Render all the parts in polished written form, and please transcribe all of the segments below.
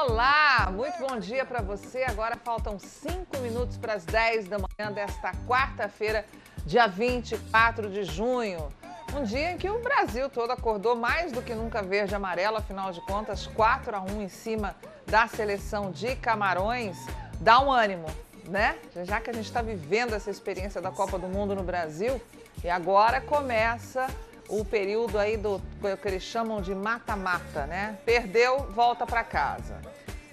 Olá, muito bom dia para você. Agora faltam 5 minutos para as 10 da manhã desta quarta-feira, dia 24 de junho. Um dia em que o Brasil todo acordou mais do que nunca verde e amarelo, afinal de contas, 4-1 em cima da seleção de Camarões. Dá um ânimo, né? Já que a gente está vivendo essa experiência da Copa do Mundo no Brasil, e agora começa o período aí do que eles chamam de mata-mata, né? Perdeu, volta para casa.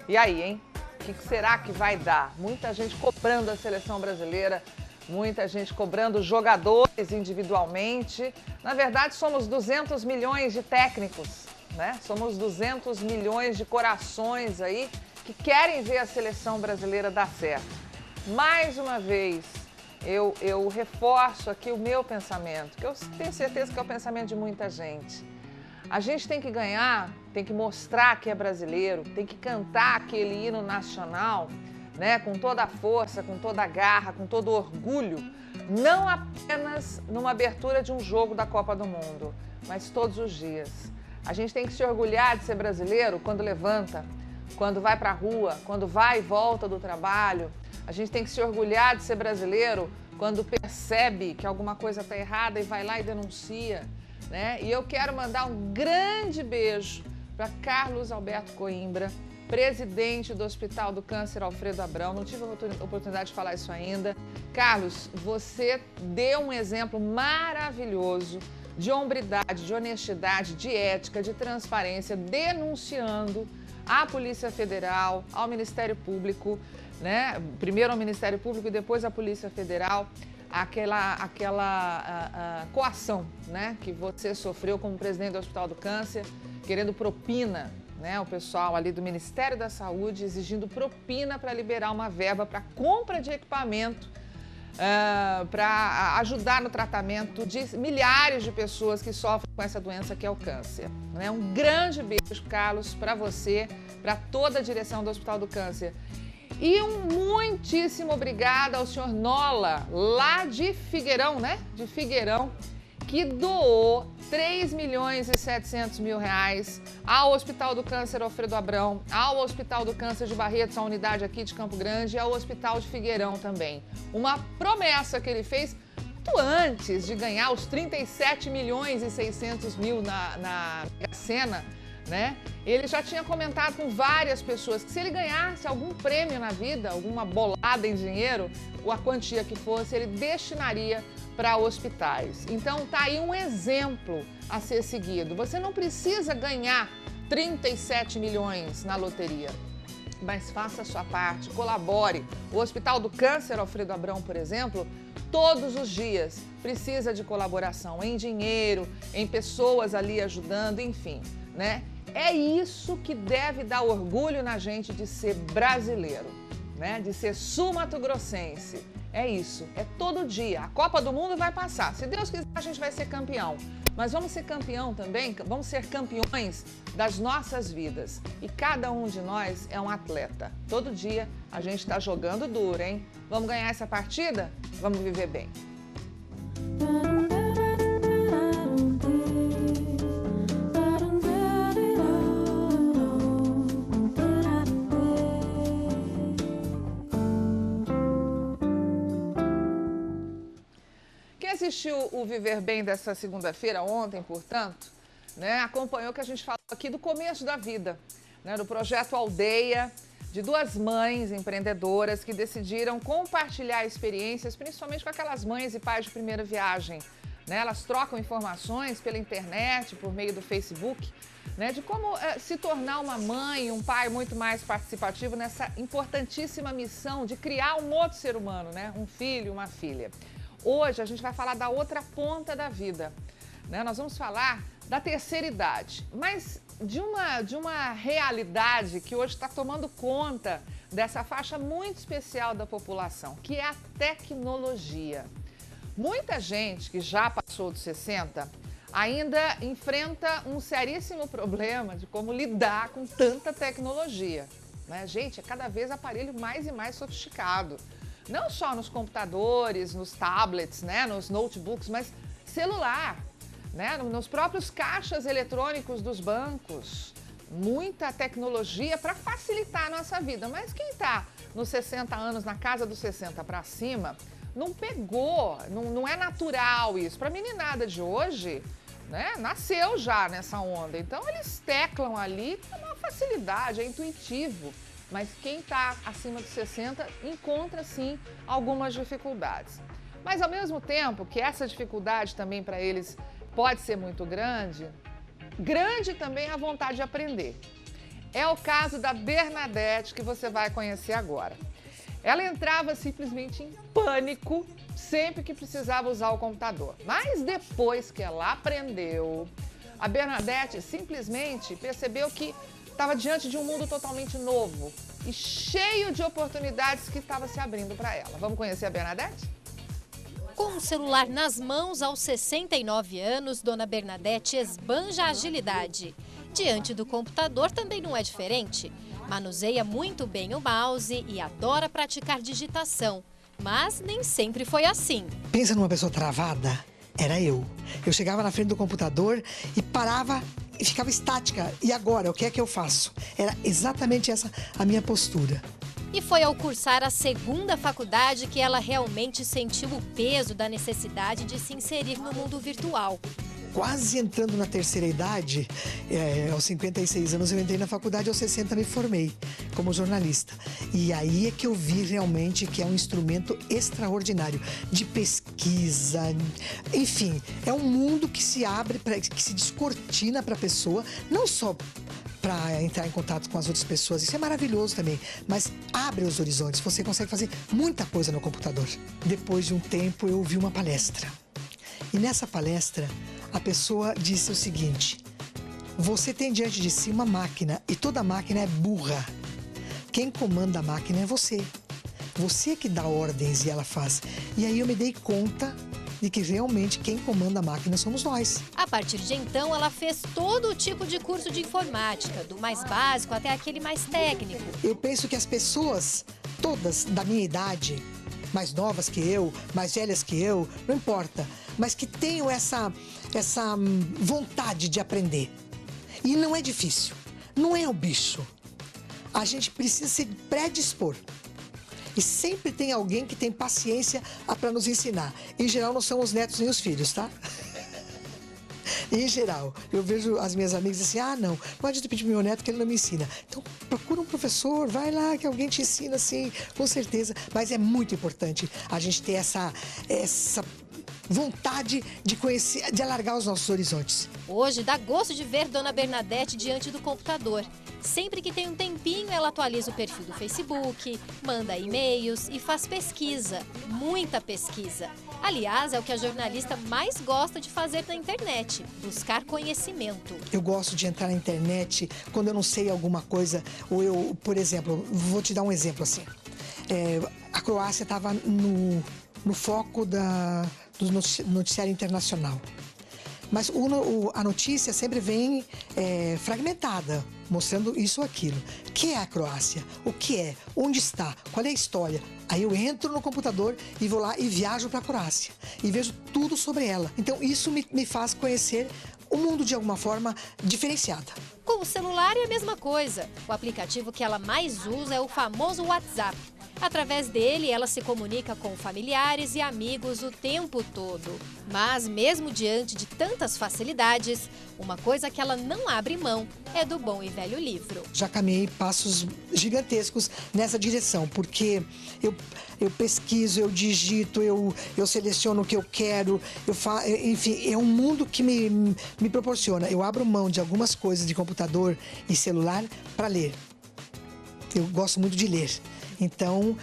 E aí, hein? O que será que vai dar? Muita gente cobrando a seleção brasileira, muita gente cobrando jogadores individualmente. Na verdade, somos 200 milhões de técnicos, né? Somos 200 milhões de corações aí que querem ver a seleção brasileira dar certo. Mais uma vez, eu reforço aqui o meu pensamento, que eu tenho certeza que é o pensamento de muita gente. A gente tem que ganhar, tem que mostrar que é brasileiro, tem que cantar aquele hino nacional, né, com toda a força, com toda a garra, com todo o orgulho, não apenas numa abertura de um jogo da Copa do Mundo, mas todos os dias. A gente tem que se orgulhar de ser brasileiro quando levanta, quando vai para a rua, quando vai e volta do trabalho. A gente tem que se orgulhar de ser brasileiro quando percebe que alguma coisa está errada e vai lá e denuncia, né? E eu quero mandar um grande beijo para Carlos Alberto Coimbra, presidente do Hospital do Câncer Alfredo Abrão. Não tive a oportunidade de falar isso ainda. Carlos, você deu um exemplo maravilhoso de hombridade, de honestidade, de ética, de transparência, denunciando à Polícia Federal, ao Ministério Público, né? Primeiro ao Ministério Público e depois à Polícia Federal, aquela coação, né, que você sofreu como presidente do Hospital do Câncer, querendo propina, né? O pessoal ali do Ministério da Saúde exigindo propina para liberar uma verba para compra de equipamento, para ajudar no tratamento de milhares de pessoas que sofrem com essa doença que é o câncer, né? Um grande beijo, Carlos, para você, para toda a direção do Hospital do Câncer. E um muitíssimo obrigada ao senhor Nola, lá de Figueirão, né? De Figueirão, que doou 3.700.000 reais ao Hospital do Câncer Alfredo Abrão, ao Hospital do Câncer de Barretos, a unidade aqui de Campo Grande, e ao Hospital de Figueirão também. Uma promessa que ele fez muito antes de ganhar os 37.600.000 na Mega Sena, né? Ele já tinha comentado com várias pessoas que se ele ganhasse algum prêmio na vida, alguma bolada em dinheiro, ou a quantia que fosse, ele destinaria para hospitais. Então tá aí um exemplo a ser seguido. Você não precisa ganhar 37 milhões na loteria, mas faça a sua parte, colabore. O Hospital do Câncer Alfredo Abrão, por exemplo, todos os dias precisa de colaboração em dinheiro, em pessoas ali ajudando, enfim, né? É isso que deve dar orgulho na gente de ser brasileiro, né? De ser sul-mato-grossense. É isso, é todo dia. A Copa do Mundo vai passar. Se Deus quiser, a gente vai ser campeão. Mas vamos ser campeão também, vamos ser campeões das nossas vidas. E cada um de nós é um atleta. Todo dia a gente está jogando duro, hein? Vamos ganhar essa partida? Vamos viver bem. Quem assistiu o Viver Bem dessa segunda-feira, ontem, portanto, né, acompanhou que a gente falou aqui do começo da vida, né, do projeto Aldeia, de duas mães empreendedoras que decidiram compartilhar experiências, principalmente com aquelas mães e pais de primeira viagem, né? Elas trocam informações pela internet, por meio do Facebook, né, de como se tornar uma mãe e um pai muito mais participativo nessa importantíssima missão de criar um outro ser humano, né, um filho, uma filha. Hoje a gente vai falar da outra ponta da vida, né? Nós vamos falar da terceira idade, mas de uma realidade que hoje está tomando conta dessa faixa muito especial da população, que é a tecnologia. Muita gente que já passou dos 60 ainda enfrenta um seríssimo problema de como lidar com tanta tecnologia, né? Gente, é cada vez aparelho mais e mais sofisticado. Não só nos computadores, nos tablets, né, nos notebooks, mas celular, né, nos próprios caixas eletrônicos dos bancos. muita tecnologia para facilitar a nossa vida. Mas quem está nos 60 anos, na casa dos 60 para cima, não pegou, não é natural isso. Para a meninada de hoje, né, nasceu já nessa onda. Então, eles teclam ali com uma facilidade, é intuitivo. Mas quem está acima dos 60 encontra, sim, algumas dificuldades. Mas, ao mesmo tempo que essa dificuldade também para eles pode ser muito grande, grande também é a vontade de aprender. É o caso da Bernadette, que você vai conhecer agora. Ela entrava simplesmente em pânico sempre que precisava usar o computador. Mas depois que ela aprendeu, a Bernadette simplesmente percebeu que estava diante de um mundo totalmente novo e cheio de oportunidades que estava se abrindo para ela. Vamos conhecer a Bernadette? Com o celular nas mãos aos 69 anos, Dona Bernadette esbanja a agilidade. Diante do computador também não é diferente. Manuseia muito bem o mouse e adora praticar digitação. Mas nem sempre foi assim. Pensa numa pessoa travada? Era eu. Eu chegava na frente do computador e parava e ficava estática. E agora, o que é que eu faço? Era exatamente essa a minha postura. E foi ao cursar a segunda faculdade que ela realmente sentiu o peso da necessidade de se inserir no mundo virtual. Quase entrando na terceira idade, aos 56 anos eu entrei na faculdade, aos 60 me formei como jornalista. E aí é que eu vi realmente que é um instrumento extraordinário de pesquisa, enfim, é um mundo que se abre, que se descortina para a pessoa, não só para entrar em contato com as outras pessoas, isso é maravilhoso também, mas abre os horizontes, você consegue fazer muita coisa no computador. Depois de um tempo eu vi uma palestra, e nessa palestra a pessoa disse o seguinte: você tem diante de si uma máquina e toda máquina é burra. Quem comanda a máquina é você. Você que dá ordens e ela faz. E aí eu me dei conta de que realmente quem comanda a máquina somos nós. A partir de então, ela fez todo tipo de curso de informática, do mais básico até aquele mais técnico. Eu penso que as pessoas, todas da minha idade, mais novas que eu, mais velhas que eu, não importa, mas que tenham essa vontade de aprender. E não é difícil, não é o bicho. A gente precisa se predispor. E sempre tem alguém que tem paciência para nos ensinar. Em geral, não são os netos nem os filhos, tá? Em geral, eu vejo as minhas amigas assim: ah, não adianta pedir pro meu neto que ele não me ensina. Então, procura um professor, vai lá que alguém te ensina, assim, com certeza. Mas é muito importante a gente ter essa vontade de conhecer, de alargar os nossos horizontes. Hoje dá gosto de ver Dona Bernadette diante do computador. Sempre que tem um tempinho, ela atualiza o perfil do Facebook, manda e-mails e faz pesquisa, muita pesquisa. Aliás, é o que a jornalista mais gosta de fazer na internet, buscar conhecimento. Eu gosto de entrar na internet quando eu não sei alguma coisa, ou eu, por exemplo, vou te dar um exemplo assim. A Croácia estava no foco do noticiário internacional. Mas a notícia sempre vem fragmentada, mostrando isso ou aquilo. O que é a Croácia? O que é? Onde está? Qual é a história? Aí eu entro no computador e vou lá e viajo para a Croácia. E vejo tudo sobre ela. Então isso me faz conhecer o mundo de alguma forma diferenciada. Com o celular é a mesma coisa. O aplicativo que ela mais usa é o famoso WhatsApp. Através dele, ela se comunica com familiares e amigos o tempo todo. Mas, mesmo diante de tantas facilidades, uma coisa que ela não abre mão é do bom e velho livro. Já caminhei passos gigantescos nessa direção, porque eu pesquiso, eu digito, eu seleciono o que eu quero, enfim, é um mundo que me proporciona. Eu abro mão de algumas coisas de computador e celular para ler. Eu gosto muito de ler. Então,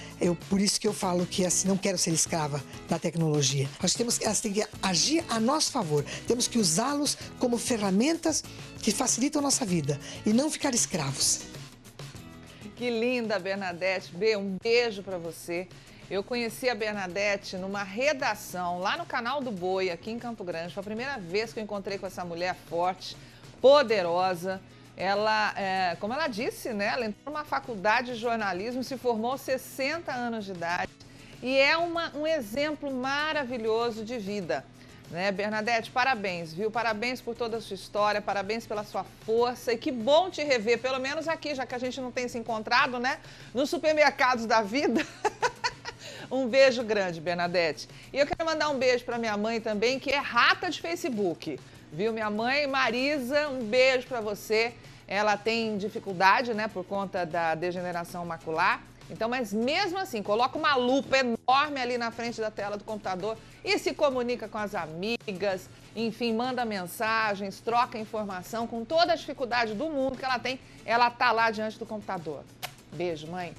por isso que eu falo que assim, não quero ser escrava da tecnologia. Elas têm que agir a nosso favor. Temos que usá-los como ferramentas que facilitam a nossa vida e não ficar escravos. Que linda, Bernadette. Um beijo para você. Eu conheci a Bernadette numa redação lá no Canal do Boi, aqui em Campo Grande. Foi a primeira vez que eu encontrei com essa mulher forte, poderosa. Ela, como ela disse, né, ela entrou numa faculdade de jornalismo, se formou aos 60 anos de idade e é um exemplo maravilhoso de vida. Né, Bernadette, parabéns, viu? Parabéns por toda a sua história, parabéns pela sua força e que bom te rever, pelo menos aqui, já que a gente não tem se encontrado, né? Nos supermercados da vida. Um beijo grande, Bernadette. E eu quero mandar um beijo para minha mãe também, que é rata de Facebook, viu? Minha mãe, Marisa, um beijo para você. Ela tem dificuldade, né, por conta da degeneração macular. Então, mas mesmo assim, coloca uma lupa enorme ali na frente da tela do computador e se comunica com as amigas, enfim, manda mensagens, troca informação, com toda a dificuldade do mundo que ela tem, ela tá lá diante do computador. Beijo, mãe.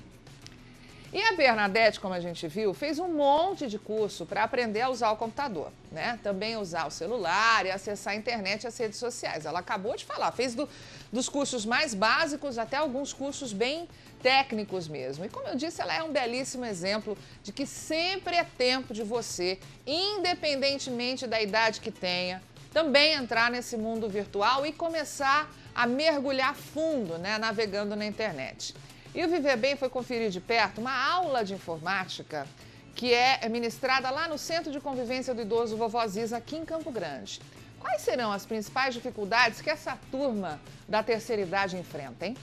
E a Bernadette, como a gente viu, fez um monte de curso para aprender a usar o computador, né? Também usar o celular e acessar a internet e as redes sociais. Ela acabou de falar, fez dos cursos mais básicos até alguns cursos bem técnicos mesmo. E como eu disse, ela é um belíssimo exemplo de que sempre é tempo de você, independentemente da idade que tenha, também entrar nesse mundo virtual e começar a mergulhar fundo, né, navegando na internet. E o Viver Bem foi conferir de perto uma aula de informática que é ministrada lá no Centro de Convivência do Idoso Vovó Ziza, aqui em Campo Grande. Quais serão as principais dificuldades que essa turma da terceira idade enfrenta, hein?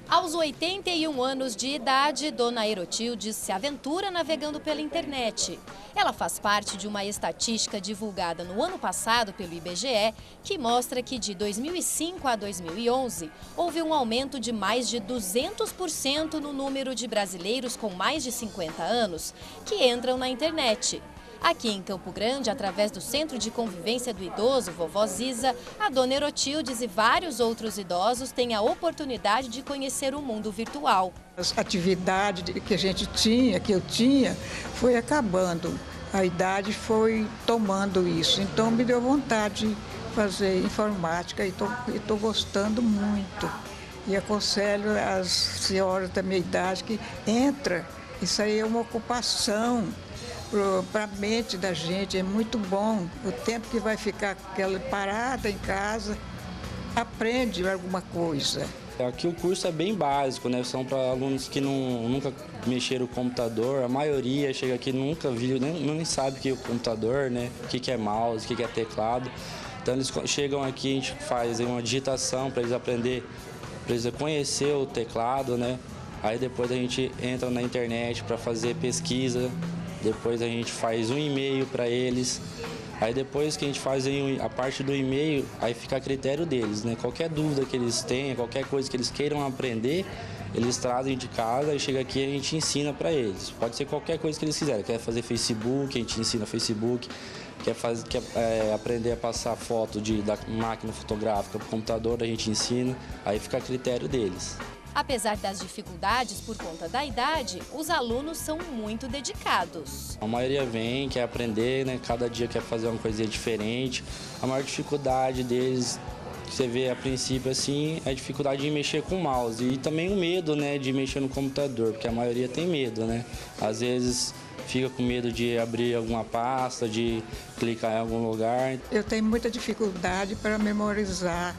Aos 81 anos de idade, Dona Erotilde se aventura navegando pela internet. Ela faz parte de uma estatística divulgada no ano passado pelo IBGE, que mostra que de 2005 a 2011, houve um aumento de mais de 200% no número de brasileiros com mais de 50 anos que entram na internet. Aqui em Campo Grande, através do Centro de Convivência do Idoso Vovó Ziza, a Dona Erotildes e vários outros idosos têm a oportunidade de conhecer o mundo virtual. As atividades que eu tinha, foi acabando. A idade foi tomando isso. Então me deu vontade de fazer informática e estou gostando muito. E aconselho as senhoras da minha idade que entra. Isso aí é uma ocupação para a mente da gente, é muito bom. O tempo que vai ficar aquela parada em casa, aprende alguma coisa. Aqui o curso é bem básico, né? São para alunos que nunca mexeram no computador. A maioria chega aqui nunca viu, nem sabe o que é o computador, né? O que é mouse, o que é teclado. Então eles chegam aqui, a gente faz uma digitação para eles aprender, para eles conhecer o teclado, né? Aí depois a gente entra na internet para fazer pesquisa. Depois a gente faz um e-mail para eles. Aí depois que a gente faz a parte do e-mail, aí fica a critério deles, né? Qualquer dúvida que eles tenham, qualquer coisa que eles queiram aprender, eles trazem de casa e chega aqui e a gente ensina para eles. Pode ser qualquer coisa que eles quiserem. Quer fazer Facebook, a gente ensina Facebook. Quer aprender a passar foto da máquina fotográfica para o computador, a gente ensina. Aí fica a critério deles. Apesar das dificuldades por conta da idade, os alunos são muito dedicados. A maioria vem, quer aprender, né? Cada dia quer fazer uma coisinha diferente. A maior dificuldade deles, que você vê a princípio assim, é a dificuldade de mexer com o mouse. E também o medo, né, de mexer no computador, porque a maioria tem medo, né? Às vezes fica com medo de abrir alguma pasta, de clicar em algum lugar. Eu tenho muita dificuldade para memorizar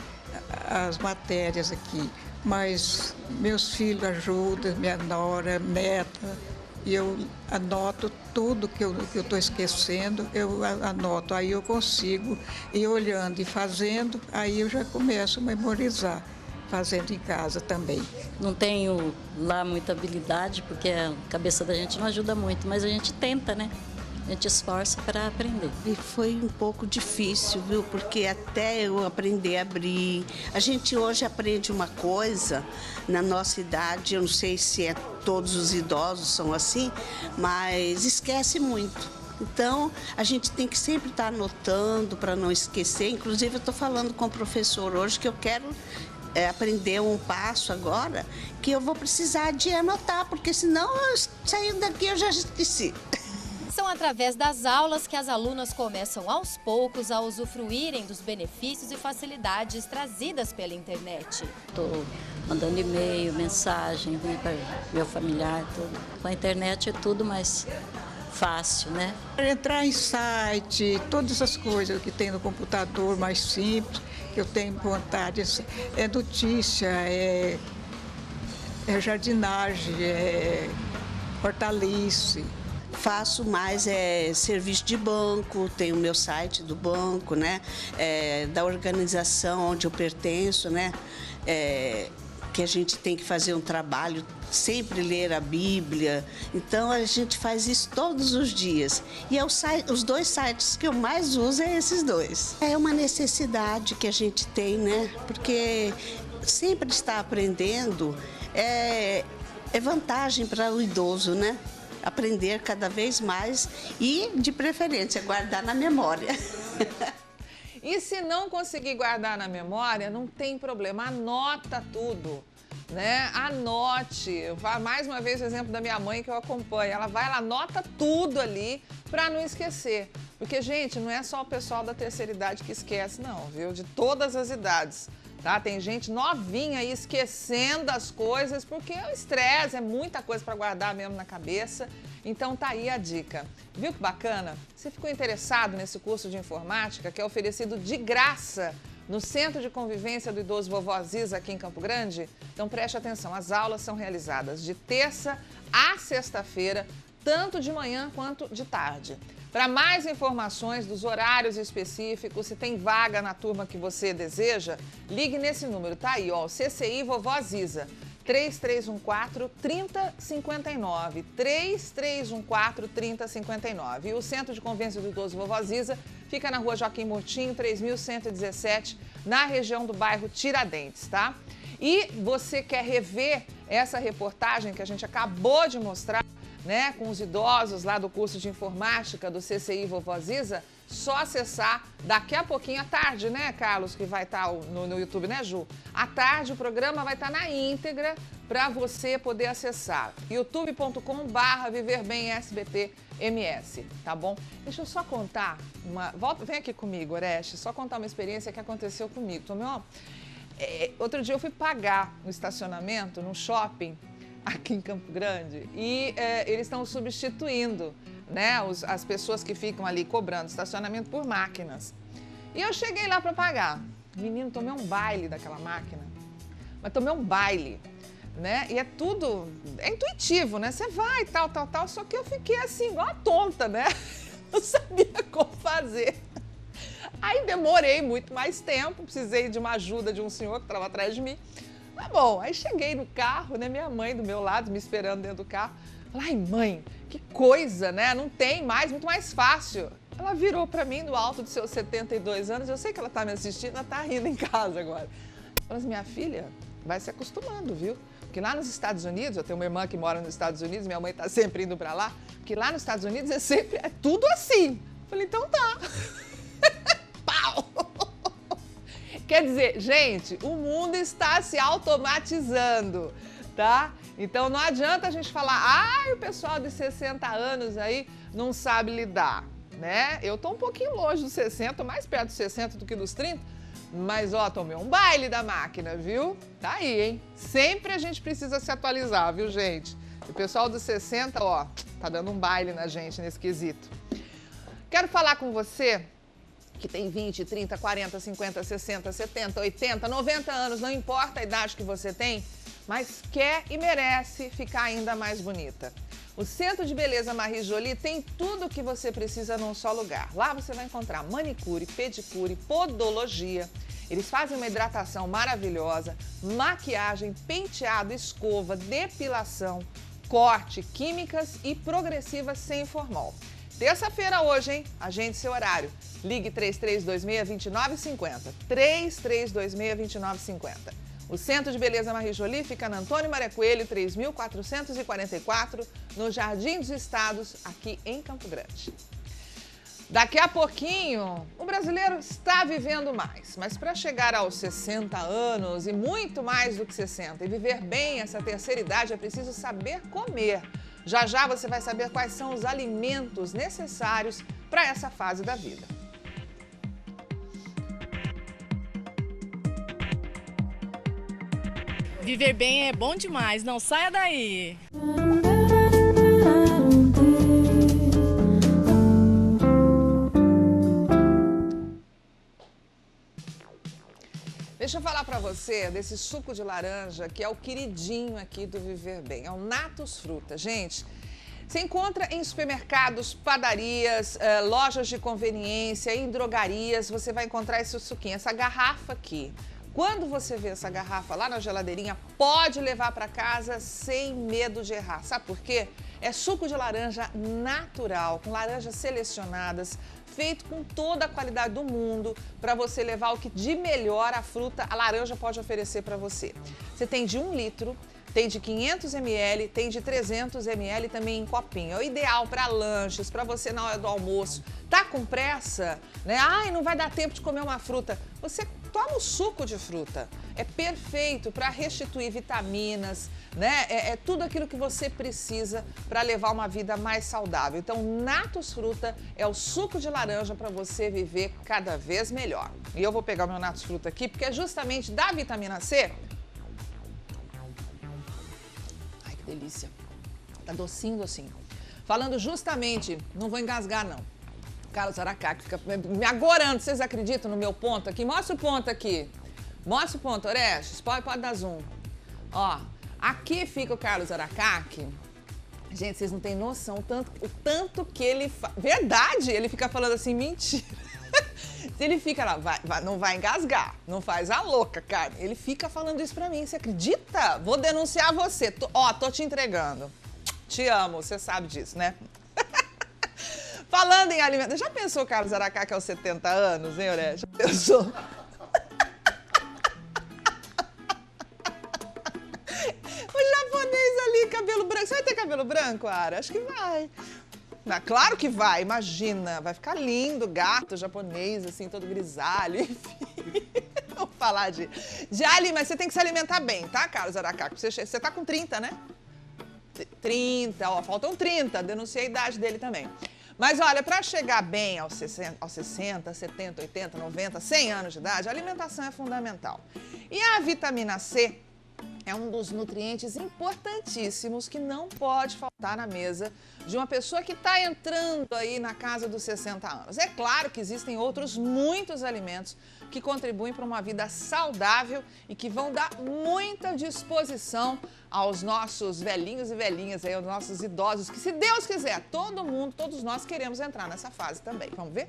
as matérias aqui. Mas meus filhos ajudam, minha nora, neta, e eu anoto tudo que eu estou esquecendo, eu anoto, aí eu consigo ir olhando e fazendo, aí eu já começo a memorizar, fazendo em casa também. Não tenho lá muita habilidade, porque a cabeça da gente não ajuda muito, mas a gente tenta, né? A gente esforça para aprender. E foi um pouco difícil, viu? Porque até eu aprender a abrir... A gente hoje aprende uma coisa, na nossa idade, eu não sei se todos os idosos são assim, mas esquece muito. Então, a gente tem que sempre estar anotando para não esquecer. Inclusive, eu estou falando com o professor hoje que eu quero aprender um passo agora, que eu vou precisar de anotar, porque senão, saindo daqui, eu já esqueci. São através das aulas que as alunas começam aos poucos a usufruírem dos benefícios e facilidades trazidas pela internet. Estou mandando e-mail, mensagem, né, para meu familiar, tudo. Com a internet é tudo mais fácil, né? Entrar em site, todas as coisas que tem no computador mais simples, que eu tenho vontade, é notícia, é jardinagem, é hortaliça. faço mais serviço de banco, tenho o meu site do banco, né? Da organização onde eu pertenço, né? Que a gente tem que fazer um trabalho, sempre ler a Bíblia. Então, a gente faz isso todos os dias. E os 2 sites que eu mais uso é esses 2. É uma necessidade que a gente tem, né? Porque sempre estar aprendendo é vantagem para o idoso, né? Aprender cada vez mais e, de preferência, guardar na memória. E se não conseguir guardar na memória, não tem problema, anota tudo, né? Anote. Mais uma vez o exemplo da minha mãe que eu acompanho. Ela anota tudo ali para não esquecer. Porque, gente, não é só o pessoal da terceira idade que esquece, não, viu? De todas as idades. Tá? Tem gente novinha aí esquecendo as coisas, porque é o estresse, é muita coisa para guardar mesmo na cabeça. Então tá aí a dica. Viu que bacana? Você ficou interessado nesse curso de informática que é oferecido de graça no Centro de Convivência do Idoso Vovó Ziza aqui em Campo Grande? Então preste atenção, as aulas são realizadas de terça a sexta-feira, tanto de manhã quanto de tarde. Para mais informações dos horários específicos, se tem vaga na turma que você deseja, ligue nesse número, tá aí, ó, o CCI Vovó Ziza, 3314-3059, 3314-3059. E o Centro de Convivência do Idoso Vovó Ziza fica na Rua Joaquim Murtinho, 3117, na região do bairro Tiradentes, tá? E você quer rever essa reportagem que a gente acabou de mostrar, né, com os idosos lá do curso de informática do CCI Vovó Ziza, só acessar daqui a pouquinho à tarde, né, Carlos, que vai estar no YouTube, né, Ju? À tarde o programa vai estar na íntegra para você poder acessar youtube.com/viverbemsbtms, tá bom? Deixa eu só contar vem aqui comigo, Oreste, só contar uma experiência que aconteceu comigo. Outro dia eu fui pagar no estacionamento, no shopping, aqui em Campo Grande, e eles estão substituindo, né, as pessoas que ficam ali cobrando estacionamento por máquinas. E eu cheguei lá para pagar. Menino, tomei um baile daquela máquina, mas tomei um baile, né? E é intuitivo, né? Você vai, tal, só que eu fiquei assim, igual a tonta, né? Não sabia como fazer. Aí demorei muito mais tempo, precisei de uma ajuda de um senhor que estava atrás de mim. Tá bom, aí cheguei no carro, né, minha mãe do meu lado, me esperando dentro do carro. Falei, ai mãe, que coisa, né? Não tem mais, muito mais fácil. Ela virou pra mim do alto dos seus 72 anos, eu sei que ela tá me assistindo, ela tá rindo em casa agora. Ela disse, minha filha, vai se acostumando, viu? Porque lá nos Estados Unidos, eu tenho uma irmã que mora nos Estados Unidos, minha mãe tá sempre indo pra lá, porque lá nos Estados Unidos é tudo assim. Falei, então tá. Pau! Quer dizer, gente, o mundo está se automatizando, tá? Então não adianta a gente falar, o pessoal de 60 anos aí não sabe lidar, né? Eu tô um pouquinho longe dos 60, mais perto dos 60 do que dos 30, mas ó, tomei um baile da máquina, viu? Tá aí, hein? Sempre a gente precisa se atualizar, viu, gente? O pessoal dos 60, ó, tá dando um baile na gente nesse quesito. Quero falar com você que tem 20, 30, 40, 50, 60, 70, 80, 90 anos, não importa a idade que você tem, mas quer e merece ficar ainda mais bonita. O Centro de Beleza Marie Jolie tem tudo o que você precisa num só lugar. Lá você vai encontrar manicure, pedicure, podologia. Eles fazem uma hidratação maravilhosa, maquiagem, penteado, escova, depilação, corte, químicas e progressivas sem formol. Terça-feira hoje, hein? Agende seu horário. Ligue 3326-2950. 3326-2950. O Centro de Beleza Marie Jolie fica na Antônio Maria Coelho, 3444, no Jardim dos Estados, aqui em Campo Grande. Daqui a pouquinho, o brasileiro está vivendo mais, mas para chegar aos 60 anos e muito mais do que 60 e viver bem essa terceira idade é preciso saber comer. Já já você vai saber quais são os alimentos necessários para essa fase da vida. Viver bem é bom demais, não saia daí! Deixa eu falar para você desse suco de laranja que é o queridinho aqui do Viver Bem. É o Natus Fruta. Gente, Você encontra em supermercados, padarias, lojas de conveniência, em drogarias, você vai encontrar esse suquinho, essa garrafa aqui. Quando você vê essa garrafa lá na geladeirinha, pode levar para casa sem medo de errar. Sabe por quê? É suco de laranja natural, com laranjas selecionadas, feito com toda a qualidade do mundo, para você levar o que de melhor a fruta, a laranja pode oferecer para você. Você tem de 1 litro, tem de 500 ml, tem de 300 ml também em copinho. É o ideal para lanches, para você na hora do almoço. Tá com pressa, né? Ai, não vai dar tempo de comer uma fruta. Você toma o suco de fruta. É perfeito para restituir vitaminas, né? É tudo aquilo que você precisa para levar uma vida mais saudável. Então, Natus Fruta é o suco de laranja para você viver cada vez melhor. E eu vou pegar o meu Natus Fruta aqui, porque é justamente da vitamina C. Ai, que delícia. Tá docinho, docinho. Falando justamente, não vou engasgar não. Carlos Aracá, que fica me agorando. Vocês acreditam no meu ponto aqui? Mostra o ponto aqui. Mostra o ponto, Orestes. Pode dar zoom. Ó, aqui fica o Carlos Aracaque. Gente, vocês não têm noção o tanto que ele... Verdade, ele fica falando assim, mentira. Se ele fica lá, não vai engasgar, não faz a louca, cara. Ele fica falando isso pra mim, você acredita? Vou denunciar você. Tô te entregando. Te amo, você sabe disso, né? Falando em alimento, já pensou, Carlos Aracaque, aos 70 anos, hein, Orestes? Já pensou? Cabelo branco. Você vai ter cabelo branco, Ara? Acho que vai. Claro que vai, imagina. Vai ficar lindo, gato japonês, assim, todo grisalho, enfim. Vamos falar de alimento, mas você tem que se alimentar bem, tá, Carlos Aracaque? Você tá com 30, né? 30, ó, faltam 30, denunciei a idade dele também. Mas olha, para chegar bem aos 60, 70, 80, 90, 100 anos de idade, a alimentação é fundamental. E a vitamina C é um dos nutrientes importantíssimos que não pode faltar na mesa de uma pessoa que está entrando aí na casa dos 60 anos. É claro que existem outros muitos alimentos que contribuem para uma vida saudável e que vão dar muita disposição aos nossos velhinhos e velhinhas, aí, aos nossos idosos, que se Deus quiser, todo mundo, todos nós queremos entrar nessa fase também. Vamos ver?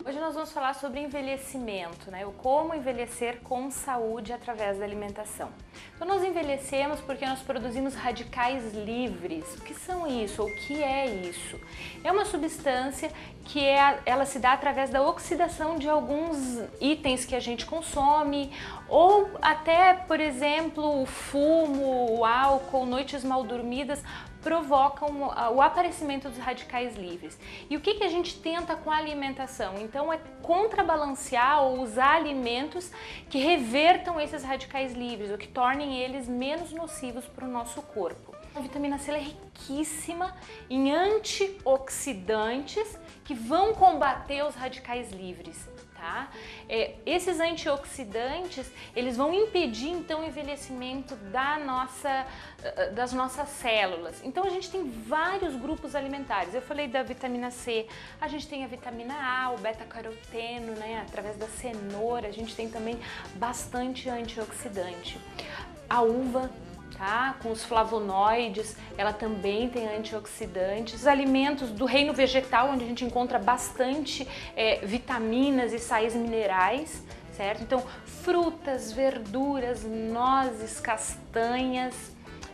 Hoje nós vamos falar sobre envelhecimento, né? O como envelhecer com saúde através da alimentação. Então nós envelhecemos porque nós produzimos radicais livres. O que são isso? O que é isso? É uma substância que ela se dá através da oxidação de alguns itens que a gente consome ou até, por exemplo, o fumo, o álcool, noites mal dormidas provocam o aparecimento dos radicais livres. E o que a gente tenta com a alimentação? Então é contrabalancear ou usar alimentos que revertam esses radicais livres, ou que tornem eles menos nocivos para o nosso corpo. A vitamina C é riquíssima em antioxidantes que vão combater os radicais livres. Tá? Esses antioxidantes, eles vão impedir então o envelhecimento das nossas células. Então a gente tem vários grupos alimentares. Eu falei da vitamina C, a gente tem a vitamina A, o beta-caroteno, né? Através da cenoura, a gente tem também bastante antioxidante. A uva, tá? Com os flavonoides, ela também tem antioxidantes. Os alimentos do reino vegetal, onde a gente encontra bastante vitaminas e sais minerais, certo? Então, frutas, verduras, nozes, castanhas.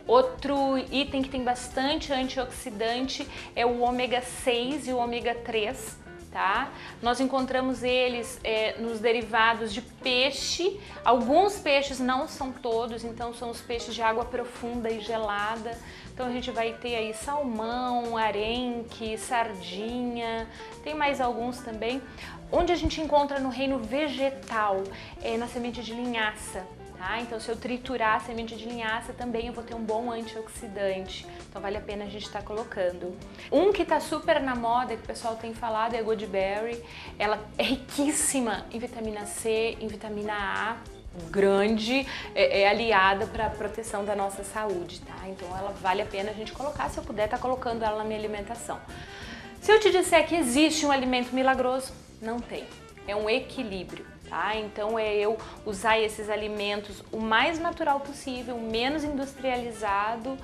Outro item que tem bastante antioxidante é o ômega 6 e o ômega 3. Tá? Nós encontramos eles nos derivados de peixe. Alguns peixes, não são todos, então são os peixes de água profunda e gelada. Então a gente vai ter aí salmão, arenque, sardinha, tem mais alguns também. Onde a gente encontra no reino vegetal, na semente de linhaça. Tá? Então, se eu triturar a semente de linhaça, também eu vou ter um bom antioxidante. Então, vale a pena a gente estar colocando. Um que está super na moda, que o pessoal tem falado, é a Goodberry. Ela é riquíssima em vitamina C, em vitamina A, grande, é aliada para a proteção da nossa saúde. Tá? Então, ela vale a pena a gente colocar. Se eu puder, estar colocando ela na minha alimentação. Se eu te disser que existe um alimento milagroso, não tem. É um equilíbrio. Tá? Então é eu usar esses alimentos o mais natural possível, menos industrializado,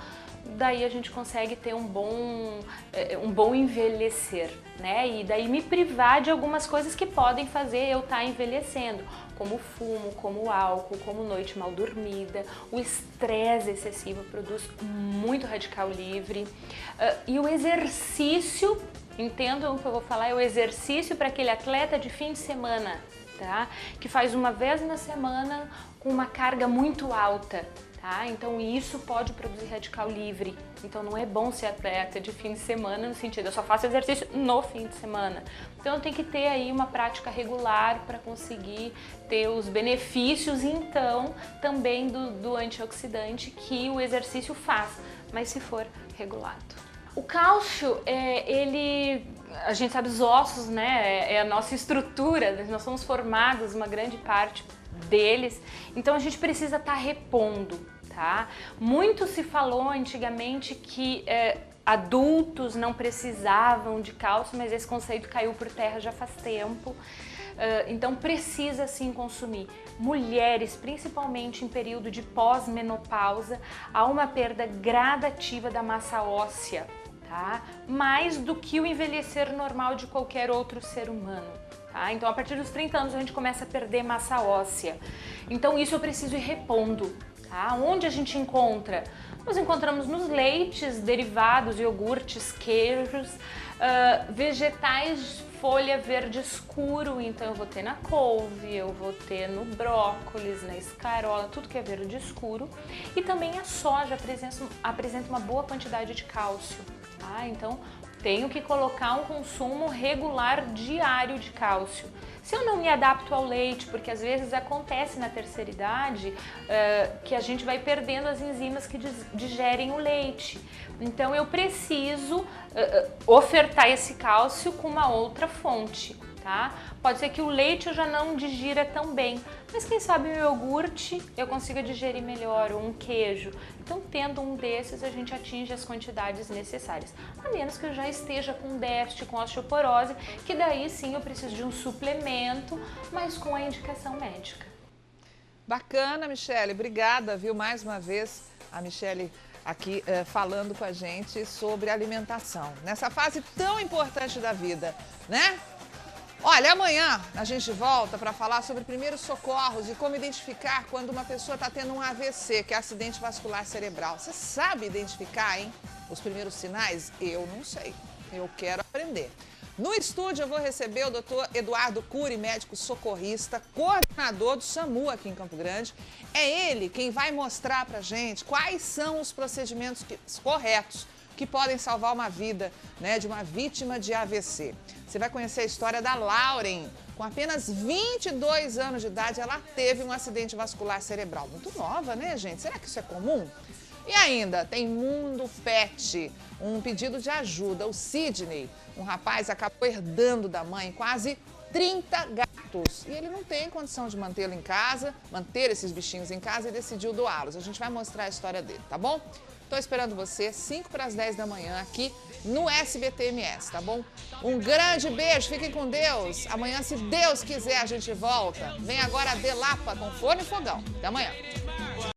daí a gente consegue ter um bom envelhecer, né? E daí me privar de algumas coisas que podem fazer eu estar envelhecendo, como fumo, como álcool, como noite mal dormida. O estresse excessivo produz muito radical livre. E o exercício, entendam o que eu vou falar, é o exercício para aquele atleta de fim de semana, tá? Que faz uma vez na semana com uma carga muito alta. Tá? Então isso pode produzir radical livre. Então não é bom ser atleta de fim de semana no sentido, eu só faço exercício no fim de semana. Então tem que ter aí uma prática regular para conseguir ter os benefícios, então, também do antioxidante que o exercício faz, mas se for regulado. O cálcio, a gente sabe, os ossos, né, é a nossa estrutura, nós somos formados, uma grande parte deles, então a gente precisa estar repondo. Tá? Muito se falou antigamente que adultos não precisavam de cálcio, mas esse conceito caiu por terra já faz tempo. Então precisa sim consumir. Mulheres, principalmente em período de pós-menopausa, há uma perda gradativa da massa óssea, tá? Mais do que o envelhecer normal de qualquer outro ser humano. Tá? Então a partir dos 30 anos a gente começa a perder massa óssea. Então isso eu preciso ir repondo. Tá? Onde a gente encontra? Nós encontramos nos leites, derivados, iogurtes, queijos, vegetais, folha verde escuro, então eu vou ter na couve, eu vou ter no brócolis, na escarola, tudo que é verde escuro. E também a soja apresenta uma boa quantidade de cálcio, tá? Então tenho que colocar um consumo regular diário de cálcio. Se eu não me adapto ao leite, porque às vezes acontece na terceira idade que a gente vai perdendo as enzimas que digerem o leite. Então eu preciso ofertar esse cálcio com uma outra fonte, tá? Pode ser que o leite eu já não digira tão bem, mas quem sabe o iogurte eu consiga digerir melhor, ou um queijo. Então tendo um desses a gente atinge as quantidades necessárias, a menos que eu já esteja com déficit, com osteoporose, que daí sim eu preciso de um suplemento, mas com a indicação médica. Bacana, Michele, obrigada, viu, mais uma vez a Michele aqui falando com a gente sobre alimentação, nessa fase tão importante da vida, né? Olha, amanhã a gente volta para falar sobre primeiros socorros e como identificar quando uma pessoa está tendo um AVC, que é acidente vascular cerebral. Você sabe identificar, hein? Os primeiros sinais? Eu não sei. Eu quero aprender. No estúdio eu vou receber o Dr. Eduardo Cury, médico socorrista, coordenador do SAMU aqui em Campo Grande. É ele quem vai mostrar pra gente quais são os procedimentos corretos que podem salvar uma vida, né, de uma vítima de AVC. Você vai conhecer a história da Lauren. Com apenas 22 anos de idade, ela teve um acidente vascular cerebral. Muito nova, né, gente? Será que isso é comum? E ainda tem Mundo Pet, um pedido de ajuda. O Sidney, um rapaz, acabou herdando da mãe quase 30 gatos. E ele não tem condição de mantê-lo em casa, manter esses bichinhos em casa, e decidiu doá-los. A gente vai mostrar a história dele, tá bom? Estou esperando você, 5 para as 10 da manhã, aqui no SBT-MS, tá bom? Um grande beijo, fiquem com Deus. Amanhã, se Deus quiser, a gente volta. Vem agora a Delapa com Forno e Fogão. Até amanhã.